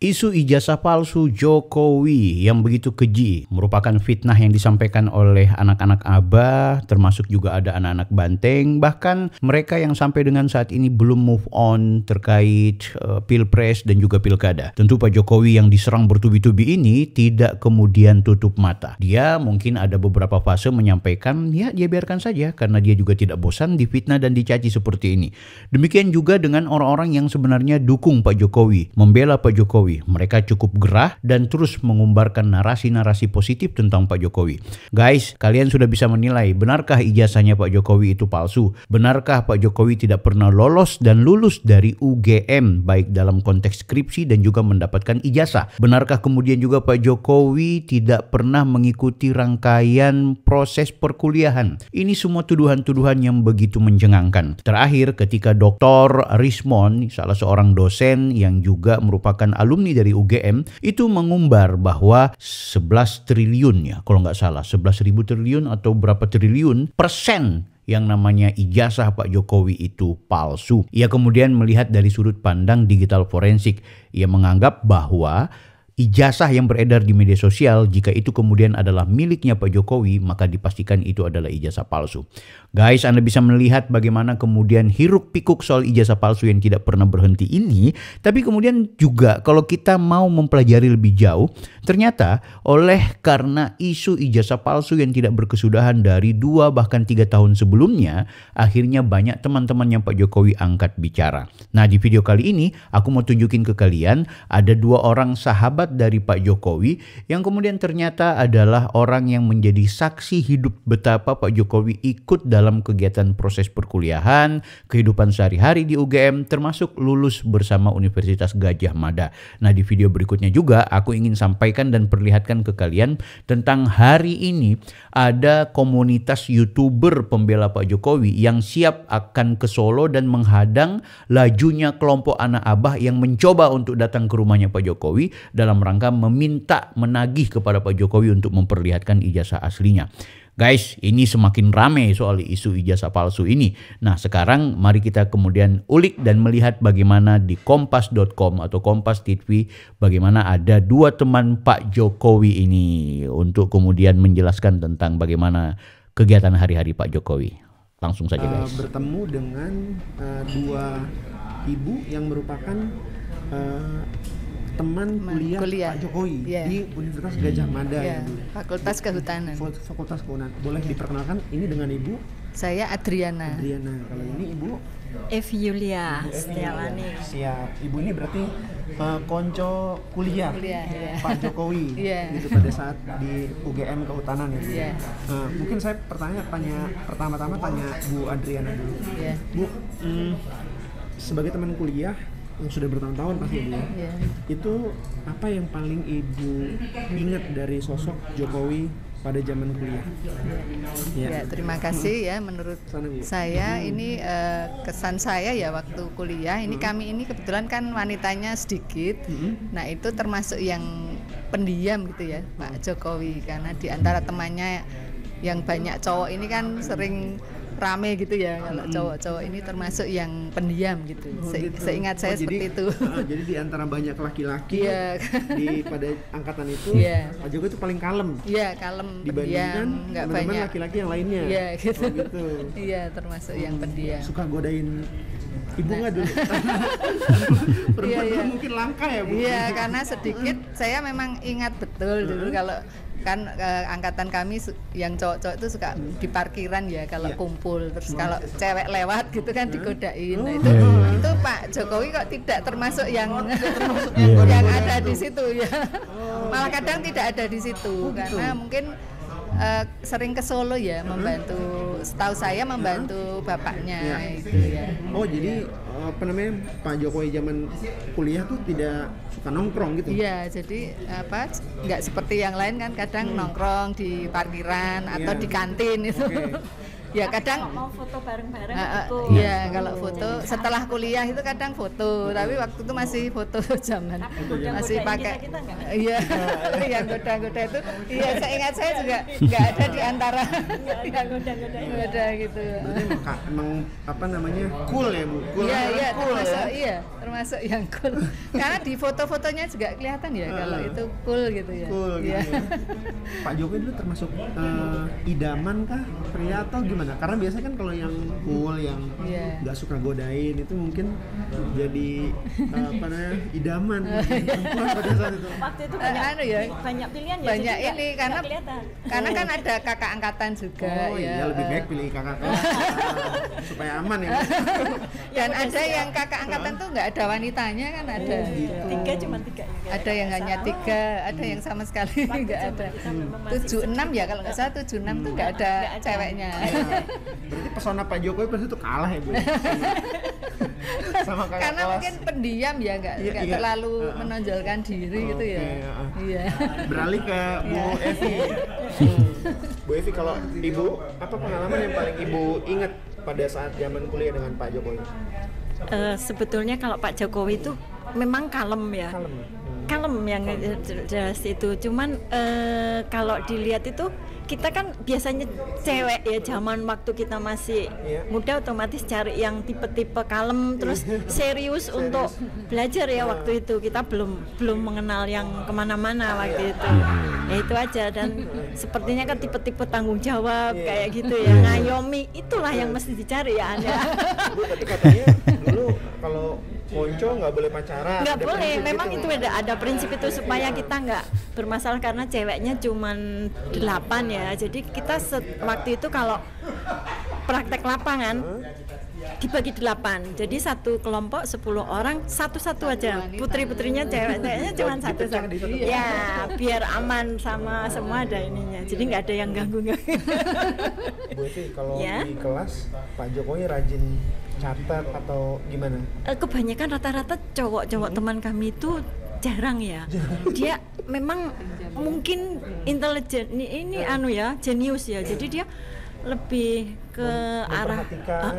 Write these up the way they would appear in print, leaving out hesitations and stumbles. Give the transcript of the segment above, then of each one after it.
Isu ijazah palsu Jokowi yang begitu keji merupakan fitnah yang disampaikan oleh anak-anak Abah, termasuk juga ada anak-anak Banteng, bahkan mereka yang sampai dengan saat ini belum move on terkait Pilpres dan juga Pilkada. Tentu Pak Jokowi yang diserang bertubi-tubi ini tidak kemudian tutup mata. Dia mungkin ada beberapa fase menyampaikan, ya dia biarkan saja karena dia juga tidak bosan difitnah dan dicaci seperti ini. Demikian juga dengan orang-orang yang sebenarnya dukung Pak Jokowi, membela Pak Jokowi. Mereka cukup gerah dan terus mengumbarkan narasi-narasi positif tentang Pak Jokowi. Guys, kalian sudah bisa menilai, benarkah ijazahnya Pak Jokowi itu palsu? Benarkah Pak Jokowi tidak pernah lolos dan lulus dari UGM, baik dalam konteks skripsi dan juga mendapatkan ijazah? Benarkah kemudian juga Pak Jokowi tidak pernah mengikuti rangkaian proses perkuliahan? Ini semua tuduhan-tuduhan yang begitu mencengangkan. Terakhir, ketika Dr. Rismon, salah seorang dosen yang juga merupakan alumni dari UGM, itu mengumbar bahwa 11 triliun ya, kalau nggak salah 11.000 triliun atau berapa triliun persen yang namanya ijazah Pak Jokowi itu palsu. Ia kemudian melihat dari sudut pandang digital forensik. Ia menganggap bahwa ijazah yang beredar di media sosial, jika itu kemudian adalah miliknya Pak Jokowi, maka dipastikan itu adalah ijazah palsu. Guys, Anda bisa melihat bagaimana kemudian hiruk pikuk soal ijazah palsu yang tidak pernah berhenti ini. Tapi kemudian juga kalau kita mau mempelajari lebih jauh, ternyata karena isu ijazah palsu yang tidak berkesudahan dari 2 bahkan 3 tahun sebelumnya, akhirnya banyak teman-temannya Pak Jokowi angkat bicara. Nah, di video kali ini aku mau tunjukin ke kalian ada 2 orang sahabat dari Pak Jokowi yang kemudian ternyata adalah orang yang menjadi saksi hidup betapa Pak Jokowi ikut dalam kegiatan proses perkuliahan, kehidupan sehari-hari di UGM, termasuk lulus bersama Universitas Gadjah Mada. Nah, di video berikutnya juga aku ingin sampaikan dan perlihatkan ke kalian tentang hari ini ada komunitas YouTuber pembela Pak Jokowi yang siap akan ke Solo dan menghadang lajunya kelompok anak Abah yang mencoba untuk datang ke rumahnya Pak Jokowi dalam rangka menagih kepada Pak Jokowi untuk memperlihatkan ijazah aslinya. Guys, ini semakin ramai soal isu ijazah palsu ini. Nah, sekarang mari kita kemudian ulik dan melihat bagaimana di kompas.com atau Kompas TV, bagaimana ada 2 teman Pak Jokowi ini untuk kemudian menjelaskan tentang bagaimana kegiatan hari-hari Pak Jokowi. Langsung saja guys. Bertemu dengan 2 ibu yang merupakan teman kuliah Pak Jokowi di Universitas Gadjah Mada, Fakultas Kehutanan. Fakultas Kehutanan. Boleh diperkenalkan, ini dengan Ibu? Saya Adriana. Kalau ini Ibu? Evi Yulia Setiawani. Siap. Ibu ini berarti konco kuliah Pak Jokowi gitu pada saat di UGM Kehutanan ya. Mungkin saya pertama-tama tanya Bu Adriana dulu. Bu, sebagai teman kuliah yang sudah bertahun-tahun pasti Bu ya. Itu apa yang paling Ibu ingat dari sosok Jokowi pada zaman kuliah? Ya, terima kasih ya. Menurut saya ini kesan saya ya waktu kuliah ini kami ini kebetulan kan wanitanya sedikit. Nah, itu termasuk yang pendiam gitu ya Pak Jokowi, karena di antara temannya yang banyak cowok ini kan sering rame gitu ya. Kalau cowok-cowok ini termasuk yang pendiam gitu. Seingat saya seperti itu. Jadi di antara banyak laki-laki pada angkatan itu, Pak Jokowi itu paling kalem. Iya, kalem, dibandingkan nggak banyak laki-laki yang lainnya. Iya, gitu. Gitu. Iya, termasuk yang pendiam. Suka godain Ibu nggak dulu? Perempuan mungkin langka ya Bu? Iya, karena sedikit saya memang ingat betul dulu kalau kan angkatan kami yang cowok-cowok itu suka di parkiran ya kalau kumpul, terus kalau cewek lewat gitu kan digodain. Nah, itu Pak Jokowi kok tidak termasuk yang yang ada di situ ya. Malah kadang tidak ada di situ karena mungkin sering ke Solo ya membantu, setahu saya membantu bapaknya itu ya. Oh, jadi Pak Jokowi zaman kuliah tuh tidak suka nongkrong gitu? Iya, jadi nggak seperti yang lain kan kadang nongkrong di parkiran atau di kantin itu. Ya kadang mau foto bareng-bareng iya kalau foto setelah kuliah itu kadang foto, tapi waktu itu masih foto zaman masih pakai iya yang goda-goda itu iya saya ingat saya juga nggak ada di antara nggak ada gitu. Berarti emang apa namanya cool ya Bu? Cool iya cool termasuk ya? termasuk yang cool karena di foto-fotonya juga kelihatan ya kalau itu cool gitu ya. Cool gitu ya. Pak Jokowi dulu termasuk idaman kah pria atau gimana? Karena biasanya kan kalau yang cool yang nggak suka godain itu mungkin jadi apa namanya idaman perempuan pada saat itu. Waktu itu banyak pilihan ya. Banyak ini karena kan ada kakak angkatan juga ya lebih baik pilih kakak supaya aman ya. Dan ada yang kakak angkatan tuh nggak ada wanitanya kan ada. Cuma tiga. Ada yang hanya 3, ada yang sama sekali nggak ada. 76 ya kalau nggak salah 76 tuh nggak ada ceweknya. Berarti pesona Pak Jokowi pas itu kalah ya Bu? Sama kakak karena kelas. Mungkin pendiam ya nggak terlalu menonjolkan diri gitu ya. Iya. Beralih ke Bu Evi. Bu Evi, kalau Ibu apa pengalaman yang paling Ibu ingat pada saat zaman kuliah dengan Pak Jokowi? Sebetulnya kalau Pak Jokowi itu memang kalem ya. Kalem yang jelas itu. Cuman kalau dilihat itu kita kan biasanya cewek ya zaman waktu kita masih muda otomatis cari yang tipe-tipe kalem terus serius untuk belajar ya waktu itu kita belum mengenal yang kemana-mana waktu itu ya itu aja dan sepertinya kan tipe-tipe tanggung jawab kayak gitu ya ngayomi itulah yang mesti dicari ya Anda. Bu, tapi katanya dulu kalau Monco nggak boleh pacaran. Nggak boleh, memang gitu. Itu ada prinsip itu supaya kita nggak bermasalah karena ceweknya cuman 8 ya. Jadi kita waktu itu kalau praktek lapangan dibagi 8. Jadi satu kelompok 10 orang, satu-satu aja. Putri-putrinya ceweknya cuma satu-satu. Ya, biar aman sama semua ada ininya. Jadi nggak ada yang ganggu-ganggu. Bu Evi, kalau di kelas Pak Jokowi rajin catat atau gimana? Kebanyakan rata-rata cowok-cowok teman kami itu jarang ya. Dia memang mungkin intelijen ini jenius ya. Jadi dia lebih ke arah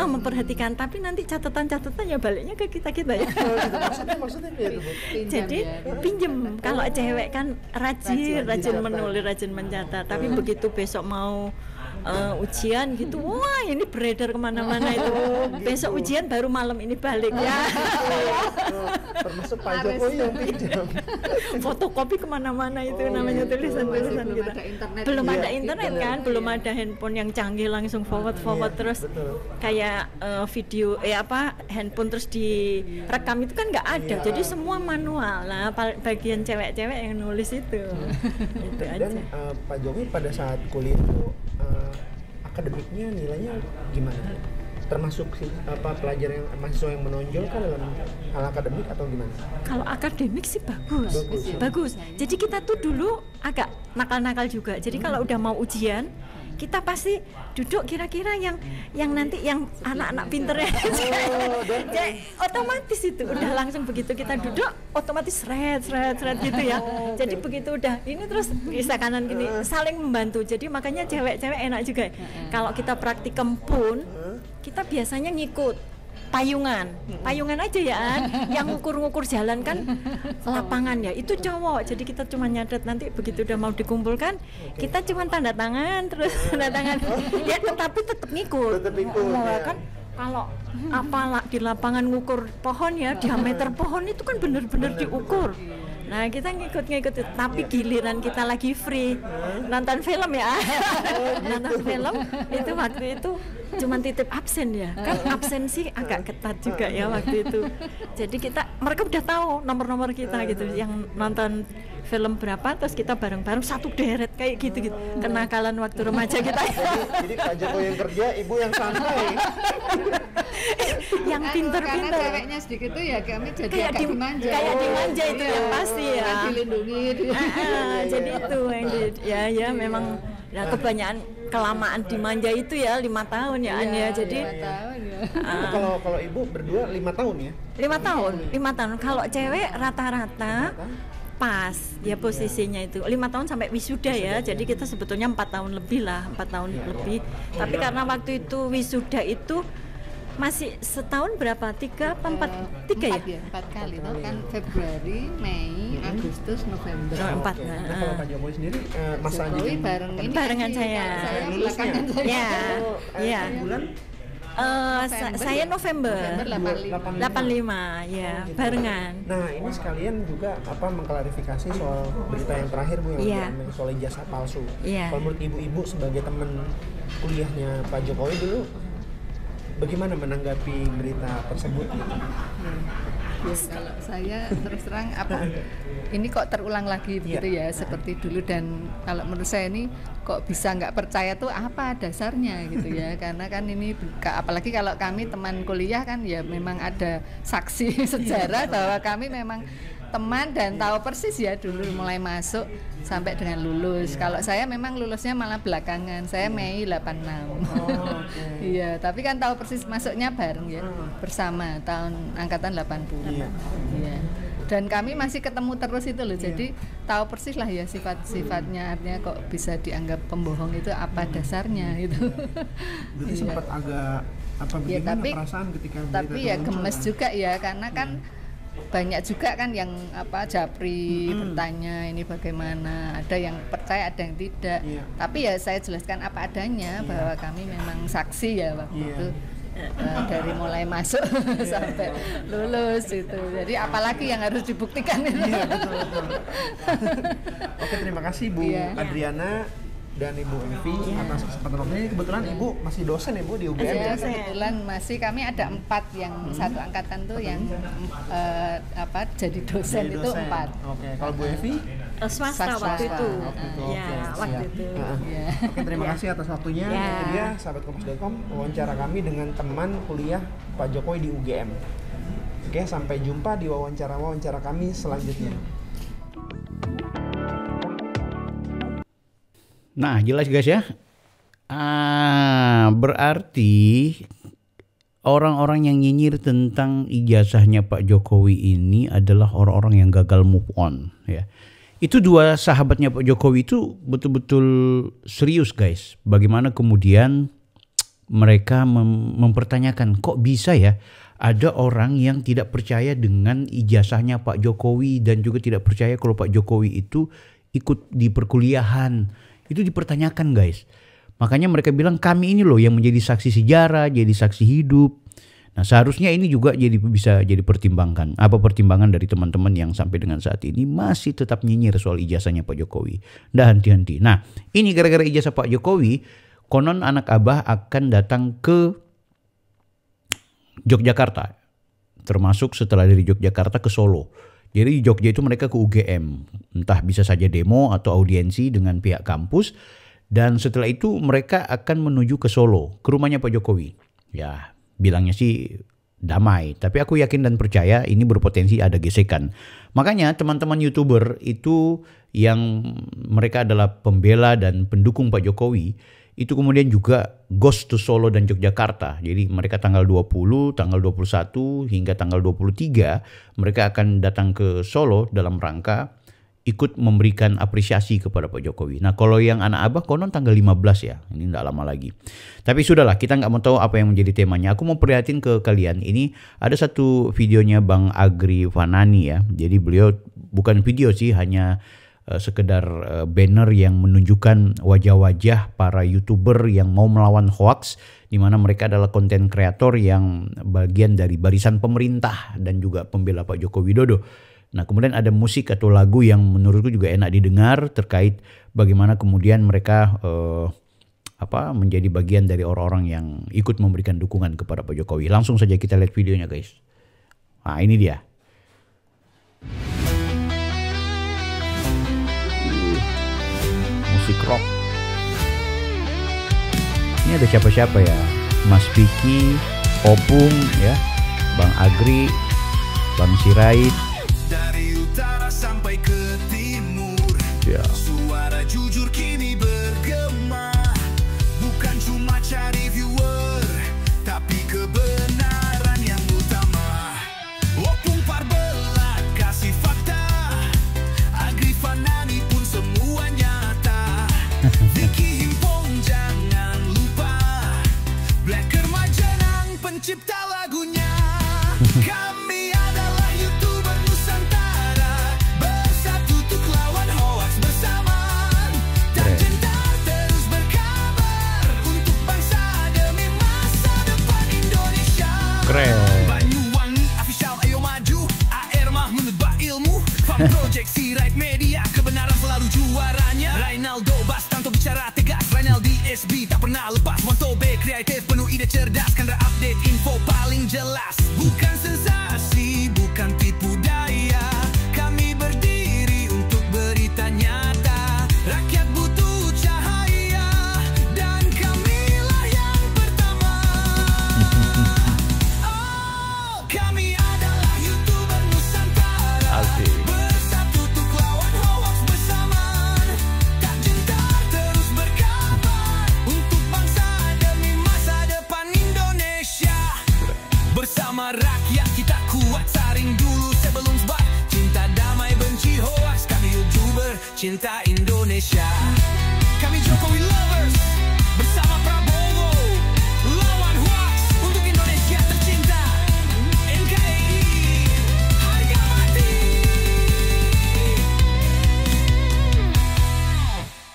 memperhatikan tapi nanti catatan ya baliknya ke kita ya. Maksudnya gitu, Bu? Jadi pinjem kalau cewek kan rajin menulis, rajin mencatat. Tapi begitu besok mau ujian gitu, wah ini beredar kemana-mana itu. Besok ujian baru malam ini balik ya. Termasuk Pak Jokowi yang pinjam. Fotokopi kemana-mana itu namanya tulisan-tulisan kita. Belum ada internet kan, belum ada handphone yang canggih langsung forward terus kayak video handphone terus direkam itu kan nggak ada. Jadi semua manual. Nah bagian cewek-cewek yang nulis itu. Itu aja. Dan Pak Jokowi pada saat kuliah itu akademiknya nilainya gimana? Termasuk pelajar yang mahasiswa yang menonjol kan dalam hal akademik atau gimana? Kalau akademik sih bagus. Jadi kita tuh dulu agak nakal-nakal juga. Jadi kalau udah mau ujian kita pasti duduk kira-kira yang nanti yang anak-anak pinternya jadi otomatis itu udah langsung begitu kita duduk otomatis seret gitu ya. Jadi begitu udah ini terus bisa kanan gini saling membantu. Jadi makanya cewek-cewek enak juga. Kalau kita praktikum pun kita biasanya ngikut payungan aja ya yang ngukur jalan kan lapangan ya itu cowok jadi kita cuma nyatet nanti begitu udah mau dikumpulkan kita cuma tanda tangan terus tanda tangan ya tetapi tetap ngikut kan kalau di lapangan ngukur pohon ya diameter pohon itu kan bener-bener diukur. Nah kita ngikut tapi giliran kita lagi free nonton film ya nonton film itu waktu itu cuma titip absen ya kan absen sih agak ketat juga ya waktu itu. Jadi mereka udah tahu nomor-nomor kita gitu yang nonton film berapa terus kita bareng-bareng satu deret kayak gitu kenakalan waktu remaja kita. Jadi Pak Jokowi yang kerja, Ibu yang santai. Yang pinter-pinter. Karena ceweknya sedikit tuh ya kami jadi kayak dimanja. Kayak dimanja itu yang pasti ya. Dilindungi. Jadi itu yang ya memang Nah, kebanyakan kelamaan dimanja itu ya 5 tahun ya, An ya. Jadi 5 tahun ya. Kalau ibu berdua 5 tahun ya? 5 tahun. Kalau cewek rata-rata pas ya posisinya itu 5 tahun sampai wisuda ya. Jadi kita sebetulnya 4 tahun lebih lah, 4 tahun lebih. Tapi karena waktu itu wisuda itu masih setahun berapa? 3 apa 4 ya? 4 kali itu kan Februari, Mei, Agustus, November. 4. Nah, kalau Pak Jokowi sendiri masa Jokowi barengan saya. Saya belakangan saya. Iya. Bulan Saya November 85 ya, barengan. Nah, ini sekalian juga mengklarifikasi soal berita yang terakhir Bu yang soal ijazah palsu. Kalau menurut ibu-ibu sebagai teman kuliahnya Pak Jokowi dulu, bagaimana menanggapi berita tersebut? Yes, kalau saya terus terang ini kok terulang lagi begitu ya seperti dulu, dan kalau menurut saya ini kok bisa nggak percaya tuh apa dasarnya gitu ya, karena kan ini apalagi kalau kami teman kuliah kan ya memang ada saksi sejarah bahwa kami memang teman dan tahu persis ya dulu mulai masuk sampai dengan lulus. Kalau saya memang lulusnya malah belakangan, saya Mei 86. Iya, tapi kan tahu persis masuknya bareng ya, bersama tahun angkatan 80. Iya. Dan kami masih ketemu terus itu loh, jadi tahu persis lah ya sifat-sifatnya, artinya kok bisa dianggap pembohong itu apa dasarnya itu. Berarti sempat agak bagaimana perasaan ketika tapi ya gemes juga ya, karena kan banyak juga kan yang japri bertanya ini bagaimana, ada yang percaya ada yang tidak. Tapi ya saya jelaskan apa adanya bahwa kami memang saksi ya waktu itu dari mulai masuk sampai lulus itu. Jadi apalagi yang harus dibuktikan itu. Betul. Oke, terima kasih Bu Adriana dan Ibu Evi atas kesempatan waktunya. Kebetulan Ibu masih dosen ya Bu di UGM ya? Kebetulan masih, kami ada 4 yang satu angkatan tuh yang jadi dosen itu 4. Oke, kalau Bu Evi? Swasta waktu itu. Waktu itu. Oke, terima kasih atas waktunya. Itu dia sahabat kompas.com, wawancara kami dengan teman kuliah Pak Jokowi di UGM. Oke, sampai jumpa di wawancara kami selanjutnya. Nah, jelas guys ya. Berarti orang-orang yang nyinyir tentang ijazahnya Pak Jokowi ini adalah orang-orang yang gagal move on ya. Itu dua sahabatnya Pak Jokowi itu betul-betul serius guys. Bagaimana kemudian mereka mempertanyakan, kok bisa ya ada orang yang tidak percaya dengan ijazahnya Pak Jokowi dan juga tidak percaya kalau Pak Jokowi itu ikut di perkuliahan. Itu dipertanyakan guys. Makanya mereka bilang kami ini loh yang menjadi saksi sejarah, jadi saksi hidup. Nah, seharusnya ini juga bisa jadi pertimbangan dari teman-teman yang sampai dengan saat ini masih tetap nyinyir soal ijazahnya Pak Jokowi. Nggak henti-henti. Nah, ini gara-gara ijazah Pak Jokowi, konon anak Abah akan datang ke Yogyakarta. Termasuk setelah dari Yogyakarta ke Solo. Jadi di Jogja itu mereka ke UGM. Entah bisa saja demo atau audiensi dengan pihak kampus. Dan setelah itu mereka akan menuju ke Solo, ke rumahnya Pak Jokowi. Ya, bilangnya sih damai. Tapi aku yakin dan percaya ini berpotensi ada gesekan. Makanya teman-teman YouTuber itu yang mereka adalah pembela dan pendukung Pak Jokowi, itu kemudian juga ghost to Solo dan Yogyakarta. Jadi mereka tanggal 20, tanggal 21 hingga tanggal 23 mereka akan datang ke Solo dalam rangka ikut memberikan apresiasi kepada Pak Jokowi. Nah, kalau yang anak Abah konon tanggal 15 ya, ini tidak lama lagi. Tapi sudahlah, kita nggak mau tahu apa yang menjadi temanya. Aku mau prihatin ke kalian. Ini ada satu videonya Bang Agri Fanani ya. Jadi beliau bukan video sih, hanya sekedar banner yang menunjukkan wajah-wajah para YouTuber yang mau melawan hoax, di mana mereka adalah konten kreator yang bagian dari barisan pemerintah dan juga pembela Pak Joko Widodo. Nah, kemudian ada musik atau lagu yang menurutku juga enak didengar terkait bagaimana kemudian mereka menjadi bagian dari orang-orang yang ikut memberikan dukungan kepada Pak Jokowi. Langsung saja kita lihat videonya guys. Nah, ini dia. Musik rock. Ini ada siapa-siapa ya? Mas Vicky, Opung ya, Bang Agri, Bang Sirait. Dari utara sampai ke timur, suara jujur kini bergema. cerdas kan update info paling jelas. Bukan sensasi, bukan tipu daya. Kami berdiri untuk berita nyata. Rakyat butuh cahaya dan kamilah yang pertama. Oh, kami adalah YouTuber Nusantara. Bersatu untuk lawan hoax bersamaan. Tak gentar terus berkabar untuk bangsa demi masa depan Indonesia. Bersama rakyat kita kuat, saring dulu sebelum sebar. Cinta damai benci hoax, kami YouTuber cinta Indonesia. Kami Jokowi lovers, bersama Prabowo. Lawan hoax untuk Indonesia tercinta. NKRI harga mati.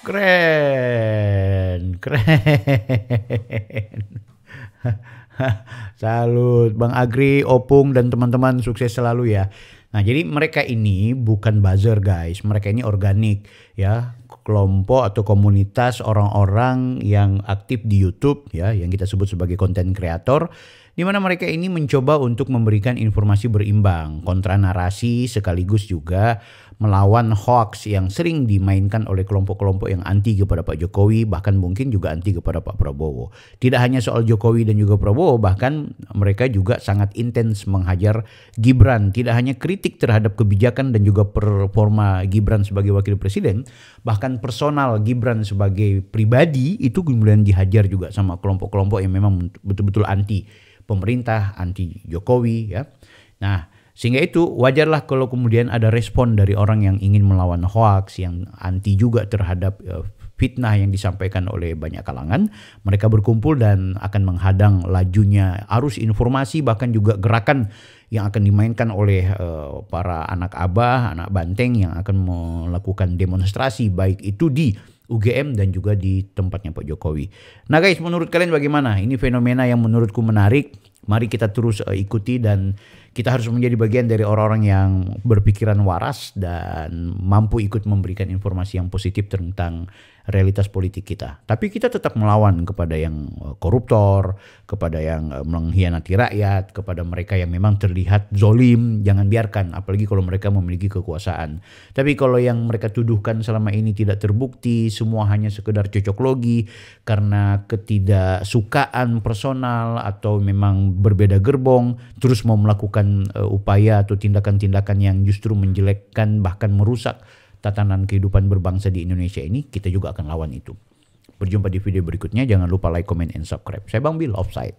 Keren, keren. Salut Bang Agri, Opung dan teman-teman, sukses selalu ya. Nah, jadi mereka ini bukan buzzer guys, mereka ini organik ya, kelompok atau komunitas orang-orang yang aktif di YouTube ya, yang kita sebut sebagai content creator, di mana mereka ini mencoba untuk memberikan informasi berimbang, kontra narasi sekaligus juga melawan hoax yang sering dimainkan oleh kelompok-kelompok yang anti kepada Pak Jokowi, bahkan mungkin juga anti kepada Pak Prabowo. Tidak hanya soal Jokowi dan juga Prabowo, bahkan mereka juga sangat intens menghajar Gibran. Tidak hanya kritik terhadap kebijakan dan juga performa Gibran sebagai wakil presiden, bahkan personal Gibran sebagai pribadi itu kemudian dihajar juga sama kelompok-kelompok yang memang betul-betul anti pemerintah, anti Jokowi ya. Nah, sehingga itu wajarlah kalau kemudian ada respon dari orang yang ingin melawan hoax, yang anti juga terhadap fitnah yang disampaikan oleh banyak kalangan. Mereka berkumpul dan akan menghadang lajunya arus informasi, bahkan juga gerakan yang akan dimainkan oleh para anak abah, anak banteng yang akan melakukan demonstrasi, baik itu di UGM dan juga di tempatnya Pak Jokowi. Nah guys, menurut kalian bagaimana? Ini fenomena yang menurutku menarik. Mari kita terus ikuti dan kita harus menjadi bagian dari orang-orang yang berpikiran waras dan mampu ikut memberikan informasi yang positif tentang realitas politik kita. Tapi kita tetap melawan kepada yang koruptor, kepada yang mengkhianati rakyat, kepada mereka yang memang terlihat zolim. Jangan biarkan, apalagi kalau mereka memiliki kekuasaan. Tapi kalau yang mereka tuduhkan selama ini tidak terbukti, semua hanya sekedar cocok logi karena ketidaksukaan personal atau memang berbeda gerbong, terus mau melakukan upaya atau tindakan-tindakan yang justru menjelekkan bahkan merusak tatanan kehidupan berbangsa di Indonesia ini, kita juga akan lawan itu. Berjumpa di video berikutnya, jangan lupa like, comment, and subscribe. Saya Bang Bill, Offside.